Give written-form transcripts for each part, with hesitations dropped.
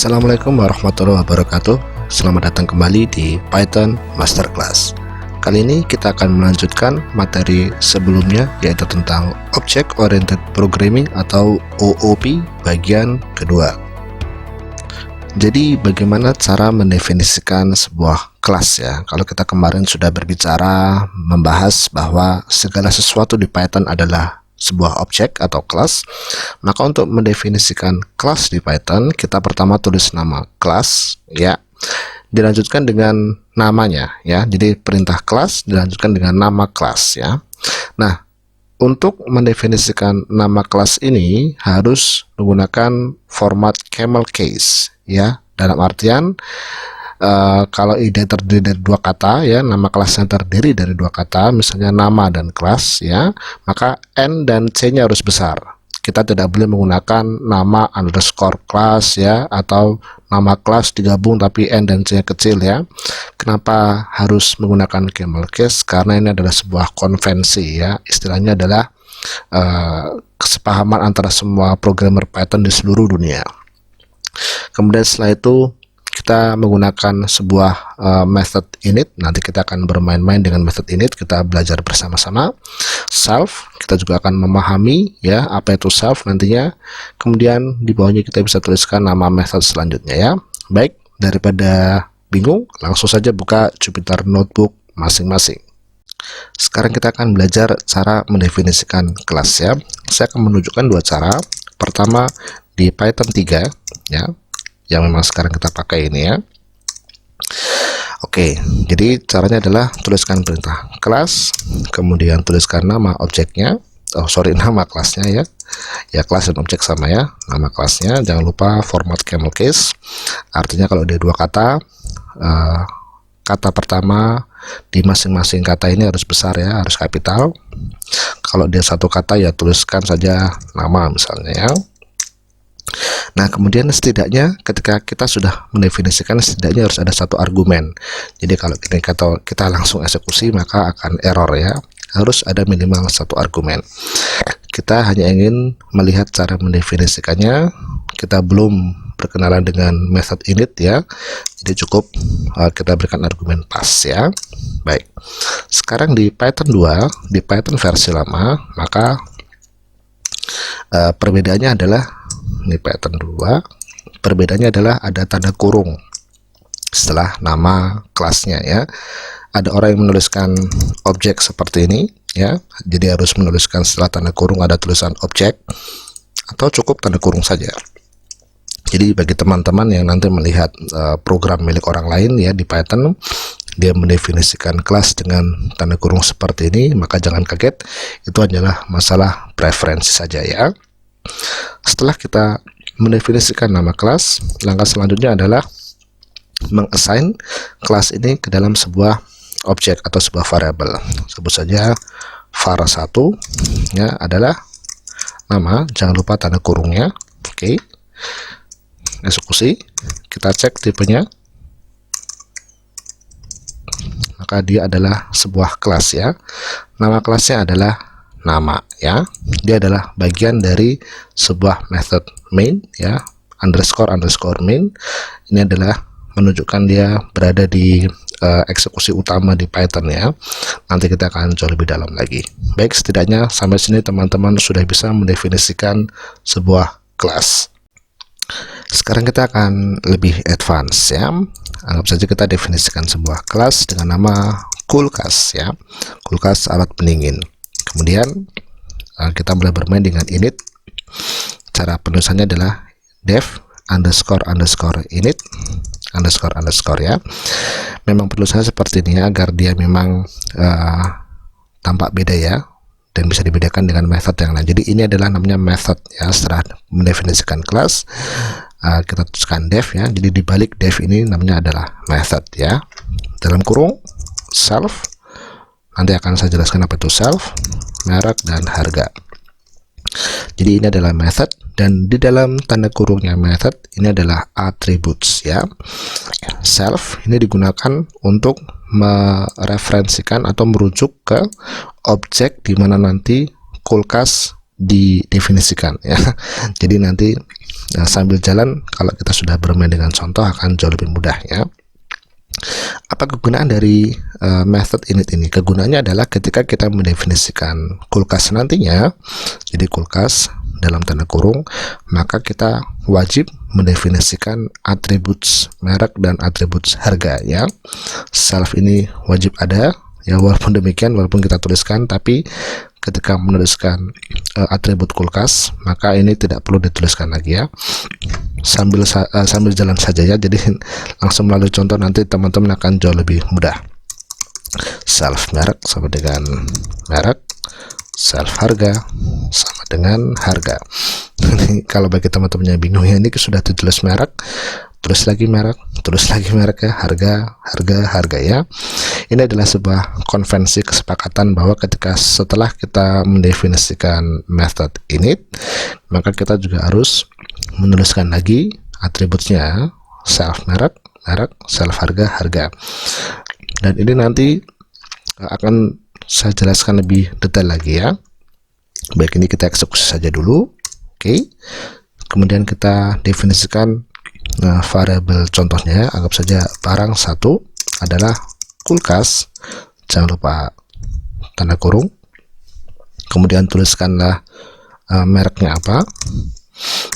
Assalamualaikum warahmatullahi wabarakatuh. Selamat datang kembali di Python Masterclass. Kali ini kita akan melanjutkan materi sebelumnya, yaitu tentang Object Oriented Programming atau OOP bagian kedua. Jadi bagaimana cara mendefinisikan sebuah kelas ya? Kalau kita kemarin sudah berbicara membahas bahwa segala sesuatu di Python adalah sebuah objek atau kelas, maka untuk mendefinisikan kelas di Python, kita pertama tulis nama kelas ya, dilanjutkan dengan namanya ya. Jadi perintah kelas dilanjutkan dengan nama kelas ya. Nah, untuk mendefinisikan nama kelas ini harus menggunakan format camel case ya, dalam artian kalau ide terdiri dari dua kata ya, nama kelasnya terdiri dari dua kata, misalnya nama dan kelas ya, maka N dan C nya harus besar. Kita tidak boleh menggunakan nama underscore kelas ya, atau nama kelas digabung tapi N dan C nya kecil ya. Kenapa harus menggunakan camel case? Karena ini adalah sebuah konvensi ya, istilahnya adalah kesepahaman antara semua programmer Python di seluruh dunia. Kemudian setelah itu kita menggunakan sebuah method init. Nanti kita akan bermain-main dengan method init, kita belajar bersama-sama. Self, kita juga akan memahami ya apa itu self nantinya. Kemudian di bawahnya kita bisa tuliskan nama method selanjutnya ya. Baik, daripada bingung, langsung saja buka Jupyter Notebook masing-masing. Sekarang kita akan belajar cara mendefinisikan kelas ya. Saya akan menunjukkan dua cara. Pertama di Python 3 ya, yang memang sekarang kita pakai ini ya. Oke, jadi caranya adalah tuliskan perintah kelas, kemudian tuliskan nama objeknya, nama kelasnya ya. Ya, kelas dan objek sama ya, nama kelasnya. Jangan lupa format camel case. Artinya kalau ada dua kata, kata pertama di masing-masing kata ini harus besar ya, harus kapital. Kalau dia satu kata ya tuliskan saja nama misalnya ya. Nah, kemudian setidaknya ketika kita sudah mendefinisikan, setidaknya harus ada satu argumen. Jadi kalau kita langsung eksekusi maka akan error ya. Harus ada minimal satu argumen. Kita hanya ingin melihat cara mendefinisikannya. Kita belum berkenalan dengan method init ya. Jadi cukup kita berikan argumen pass ya. Baik. Sekarang di Python 2, di Python versi lama, maka perbedaannya adalah ini Python 2, perbedaannya adalah ada tanda kurung setelah nama kelasnya ya. Ada orang yang menuliskan objek seperti ini ya, jadi harus menuliskan setelah tanda kurung ada tulisan objek, atau cukup tanda kurung saja. Jadi bagi teman-teman yang nanti melihat program milik orang lain ya di Python, dia mendefinisikan kelas dengan tanda kurung seperti ini, maka jangan kaget, itu adalah masalah preferensi saja ya. Setelah kita mendefinisikan nama kelas, langkah selanjutnya adalah mengassign kelas ini ke dalam sebuah objek atau sebuah variabel. Sebut saja var1 ya, adalah nama, jangan lupa tanda kurungnya. Oke. Eksekusi, kita cek tipenya. Maka dia adalah sebuah kelas ya. Nama kelasnya adalah nama ya. Dia adalah bagian dari sebuah method main ya, underscore main. Ini adalah menunjukkan dia berada di eksekusi utama di Python ya. Nanti kita akan jauh lebih dalam lagi. Baik, setidaknya sampai sini teman-teman sudah bisa mendefinisikan sebuah kelas. Sekarang kita akan lebih advance ya. Anggap saja kita definisikan sebuah kelas dengan nama kulkas ya. Kulkas alat pendingin. Kemudian kita mulai bermain dengan init. Cara penulisannya adalah def underscore init underscore ya. Memang penulisannya seperti ini ya, agar dia memang tampak beda ya, dan bisa dibedakan dengan method yang lain. Jadi ini adalah namanya method ya. Setelah mendefinisikan kelas, kita tuliskan def ya. Jadi di balik def ini namanya adalah method ya. Dalam kurung self, nanti akan saya jelaskan apa itu self, merek dan harga. Jadi ini adalah method, dan di dalam tanda kurungnya method ini adalah attributes ya. Self ini digunakan untuk mereferensikan atau merujuk ke objek di mana nanti kulkas didefinisikan ya. Jadi nanti sambil jalan kalau kita sudah bermain dengan contoh akan jauh lebih mudah ya. Apa kegunaan dari method init ini? Kegunaannya adalah ketika kita mendefinisikan kulkas nantinya, jadi kulkas dalam tanda kurung, maka kita wajib mendefinisikan atribut merek dan atribut harga ya. Self ini wajib ada ya, walaupun demikian, walaupun kita tuliskan, tapi ketika menuliskan atribut kulkas maka ini tidak perlu dituliskan lagi ya. Sambil jalan saja ya, jadi langsung melalui contoh, nanti teman-teman akan jauh lebih mudah. Self merek sama dengan merek, self harga sama dengan harga. Kalau bagi teman-teman yang bingung ya, ini sudah ditulis merek, tulis lagi merek, tulis lagi merek ya, harga ya. Ini adalah sebuah konvensi kesepakatan bahwa ketika setelah kita mendefinisikan method init, maka kita juga harus menuliskan lagi atributnya, self merek, self harga. Dan ini nanti akan saya jelaskan lebih detail lagi ya. Baik, ini kita eksekusi saja dulu. Oke. Kemudian kita definisikan variabel contohnya, anggap saja barang satu adalah kulkas, jangan lupa tanda kurung. Kemudian tuliskanlah mereknya apa.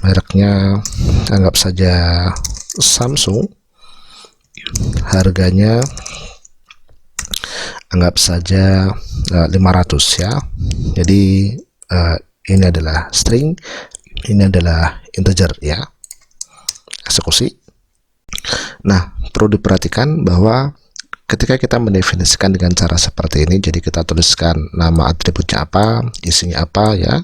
Mereknya anggap saja Samsung, harganya anggap saja 500 ya. Jadi ini adalah string, ini adalah integer ya. Eksekusi. Nah, perlu diperhatikan bahwa ketika kita mendefinisikan dengan cara seperti ini, jadi kita tuliskan nama atributnya apa, isinya apa ya,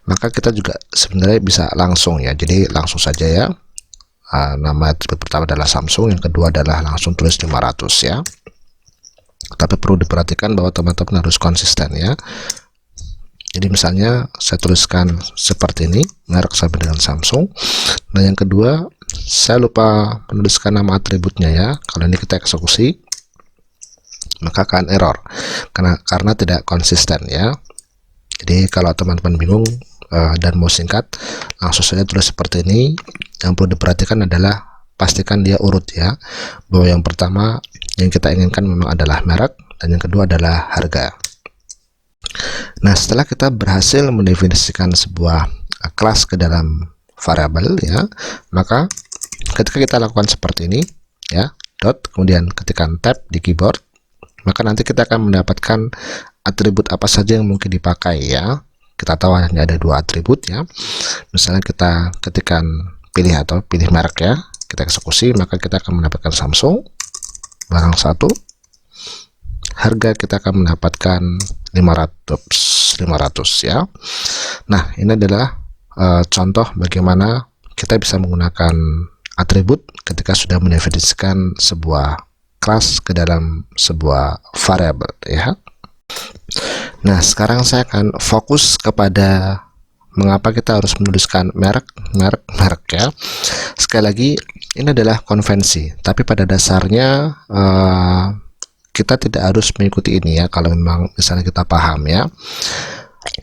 maka kita juga sebenarnya bisa langsung ya, jadi langsung saja ya. Nama atribut pertama adalah Samsung, yang kedua adalah langsung tulis 500 ya. Tapi perlu diperhatikan bahwa teman-teman harus konsisten ya. Jadi misalnya saya tuliskan seperti ini, merek sama dengan Samsung. Nah, yang kedua saya lupa menuliskan nama atributnya ya. Kalau ini kita eksekusi, maka akan error karena tidak konsisten ya. Jadi kalau teman-teman bingung dan mau singkat, langsung saja tulis seperti ini. Yang perlu diperhatikan adalah pastikan dia urut ya, bahwa yang pertama yang kita inginkan memang adalah merek, dan yang kedua adalah harga. Nah, setelah kita berhasil mendefinisikan sebuah kelas ke dalam variabel ya, maka ketika kita lakukan seperti ini ya, dot, kemudian ketikkan tab di keyboard, maka nanti kita akan mendapatkan atribut apa saja yang mungkin dipakai ya. Kita tahu hanya ada dua atribut ya. Misalnya kita ketikkan pilih merek ya, kita eksekusi, maka kita akan mendapatkan Samsung, barang satu, harga kita akan mendapatkan 500 ya. Nah, ini adalah contoh bagaimana kita bisa menggunakan atribut ketika sudah mendefinisikan sebuah kelas ke dalam sebuah variabel ya. Nah, sekarang saya akan fokus kepada mengapa kita harus menuliskan merek ya. Sekali lagi, ini adalah konvensi, tapi pada dasarnya kita tidak harus mengikuti ini ya, kalau memang misalnya kita paham ya.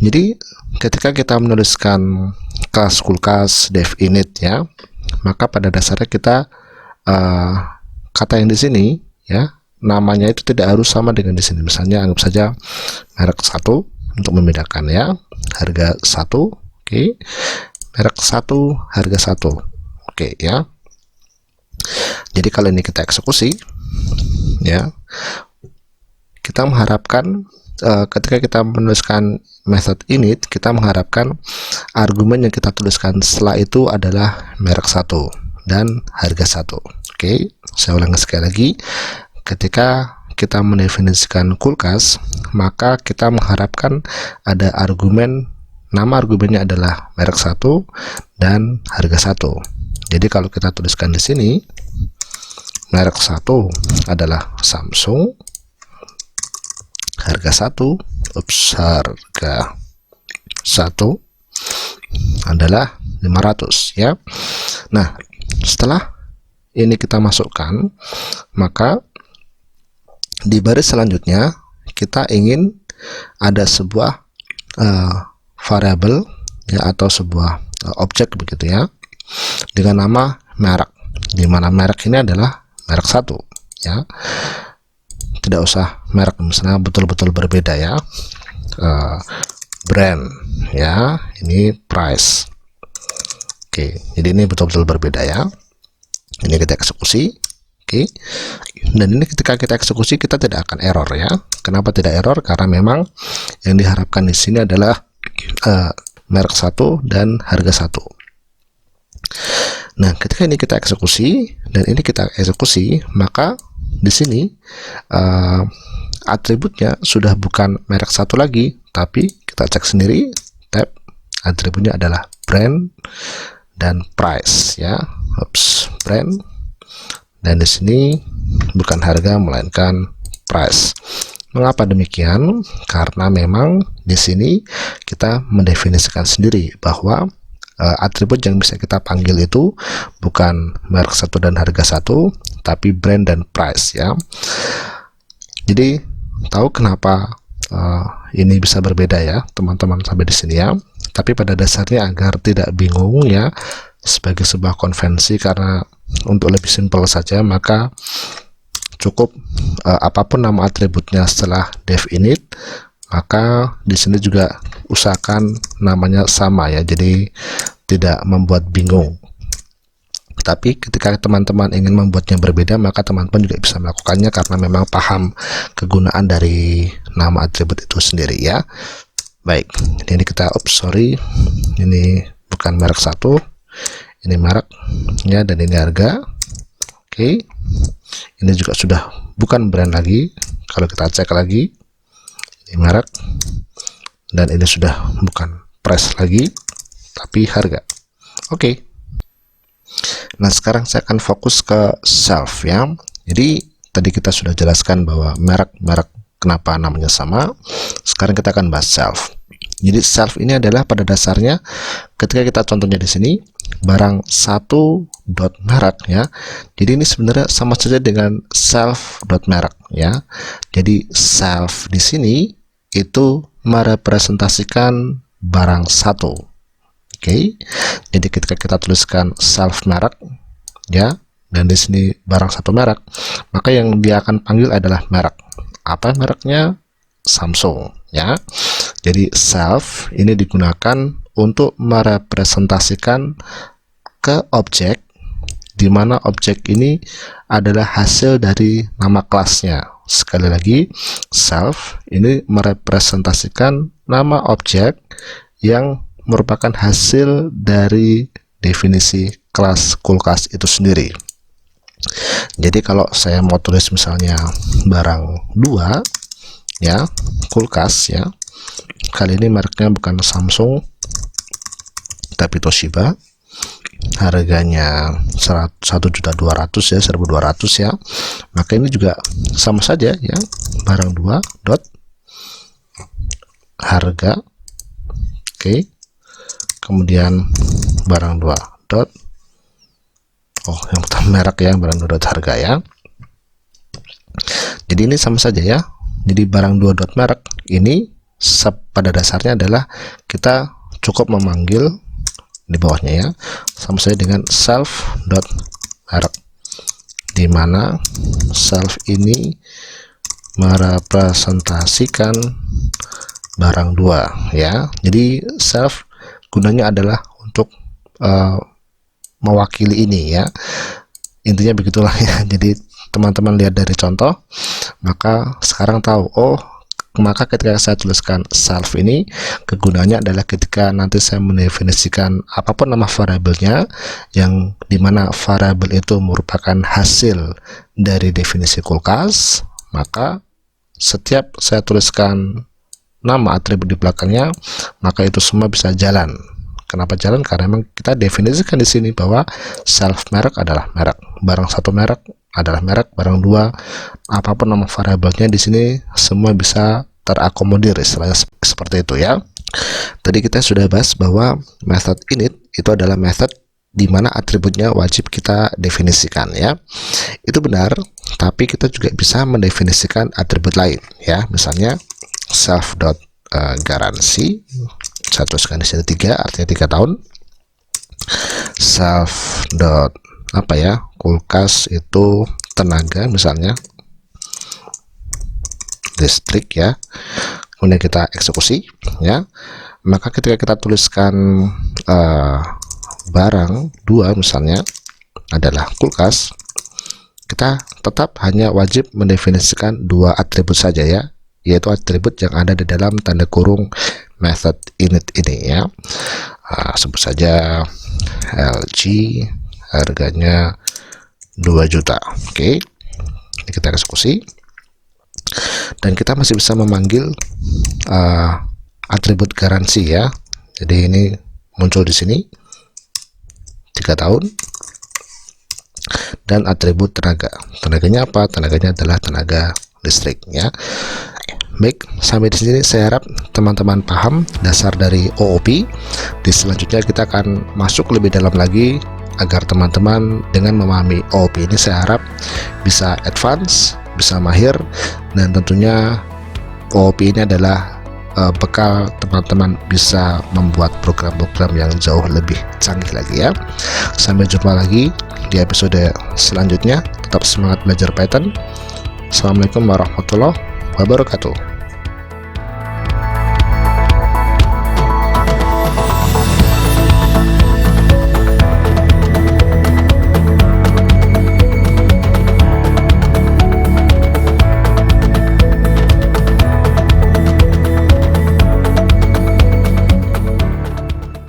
Jadi ketika kita menuliskan kelas kulkas dev init ya, maka pada dasarnya kita kata yang di sini ya, namanya itu tidak harus sama dengan di sini. Misalnya anggap saja merek 1 untuk membedakan ya, harga 1, oke. Merek 1, harga 1, oke ya. Jadi kalau ini kita eksekusi ya, kita mengharapkan ketika kita menuliskan method init, kita mengharapkan argumen yang kita tuliskan setelah itu adalah merek 1 dan harga 1. Oke, saya ulangi sekali lagi. Ketika kita mendefinisikan kulkas, maka kita mengharapkan ada argumen, nama argumennya adalah merek 1 dan harga 1. Jadi kalau kita tuliskan di sini, merek 1 adalah Samsung, harga 1 adalah 500 ya. Nah, setelah ini kita masukkan, maka di baris selanjutnya kita ingin ada sebuah variabel ya, atau sebuah objek begitu ya, dengan nama merek, di mana merek ini adalah merek satu ya, tidak usah merek misalnya betul-betul berbeda ya, brand ya, ini price. Oke, jadi ini betul-betul berbeda ya. Ini kita eksekusi. Oke, dan ini ketika kita eksekusi kita tidak akan error ya. Kenapa tidak error? Karena memang yang diharapkan di sini adalah merek satu dan harga satu. Nah, ketika ini kita eksekusi dan ini kita eksekusi, maka di sini atributnya sudah bukan merek satu lagi, tapi kita cek sendiri, tab atributnya adalah brand dan price ya. Brand, dan di sini bukan harga melainkan price. Mengapa demikian? Karena memang di sini kita mendefinisikan sendiri bahwa atribut yang bisa kita panggil itu bukan merek satu dan harga satu, tapi brand dan price ya. Jadi tahu kenapa ini bisa berbeda ya teman-teman sampai di sini ya. Tapi pada dasarnya agar tidak bingung ya, sebagai sebuah konvensi, karena untuk lebih simpel saja, maka cukup apapun nama atributnya setelah dev init, maka di sini juga usahakan namanya sama ya, jadi tidak membuat bingung. Tapi ketika teman-teman ingin membuatnya berbeda, maka teman-teman juga bisa melakukannya karena memang paham kegunaan dari nama atribut itu sendiri ya. Baik, ini kita ini bukan merek satu, ini mereknya, dan ini harga. Oke, ini juga sudah bukan brand lagi. Kalau kita cek lagi, ini merek, dan ini sudah bukan price lagi, tapi harga. Oke. Nah, sekarang saya akan fokus ke self ya. Jadi tadi kita sudah jelaskan bahwa merek kenapa namanya sama. Sekarang kita akan bahas self. Jadi self ini adalah pada dasarnya ketika kita contohnya di sini barang satu dot merek ya. Jadi ini sebenarnya sama saja dengan self dot merek ya. Jadi self di sini itu merepresentasikan barang satu. Oke. Jadi ketika kita tuliskan self merek ya, dan di sini barang satu merek, maka yang dia akan panggil adalah merek. Apa mereknya? Samsung ya. Jadi self ini digunakan untuk merepresentasikan ke objek, di mana objek ini adalah hasil dari nama kelasnya. Sekali lagi, self ini merepresentasikan nama objek yang merupakan hasil dari definisi kelas kulkas itu sendiri. Jadi kalau saya mau tulis misalnya barang 2 ya, kulkas ya, kali ini mereknya bukan Samsung tapi Toshiba, harganya 1.200.000 ya, 1.200 ya, maka ini juga sama saja ya, barang 2 dot harga. Oke, kemudian barang 2 dot yang pertama merek ya, barang 2 dot harga ya. Jadi ini sama saja ya. Jadi barang 2 dot merek ini pada dasarnya adalah kita cukup memanggil di bawahnya ya, sama saja dengan self dot merek, di mana self ini merepresentasikan barang 2 ya. Jadi self gunanya adalah untuk mewakili ini ya, intinya begitulah ya. Jadi teman-teman lihat dari contoh, maka sekarang tahu, maka ketika saya tuliskan self ini kegunaannya adalah ketika nanti saya mendefinisikan apapun nama variabelnya, yang dimana variabel itu merupakan hasil dari definisi kulkas, maka setiap saya tuliskan nama atribut di belakangnya, maka itu semua bisa jalan. Kenapa jalan? Karena memang kita definisikan di sini bahwa self merek adalah merek, barang satu merek adalah merek, barang 2 apapun nama variabelnya di sini semua bisa terakomodir, istilahnya seperti itu ya. Tadi kita sudah bahas bahwa method init itu adalah method di mana atributnya wajib kita definisikan ya. Itu benar, tapi kita juga bisa mendefinisikan atribut lain ya. Misalnya self dot garansi Saya tuliskan di sini 3, artinya 3 tahun. Self dot apa ya, kulkas itu tenaga misalnya, listrik ya. Kemudian kita eksekusi ya. Maka ketika kita tuliskan barang 2 misalnya adalah kulkas, kita tetap hanya wajib mendefinisikan 2 atribut saja ya, yaitu atribut yang ada di dalam tanda kurung method init ini ya. Sebut saja LG, harganya 2 juta. Oke, ini kita eksekusi, dan kita masih bisa memanggil atribut garansi ya. Jadi ini muncul di sini 3 tahun. Dan atribut tenaga, tenaganya apa? Tenaganya adalah tenaga listrik ya. Baik, sampai di sini saya harap teman-teman paham dasar dari OOP. Di selanjutnya kita akan masuk lebih dalam lagi agar teman-teman dengan memahami OOP ini saya harap bisa advance, bisa mahir, dan tentunya OOP ini adalah bekal teman-teman bisa membuat program-program yang jauh lebih canggih lagi ya. Sampai jumpa lagi di episode selanjutnya. Tetap semangat belajar Python. Assalamualaikum warahmatullahi wabarakatuh.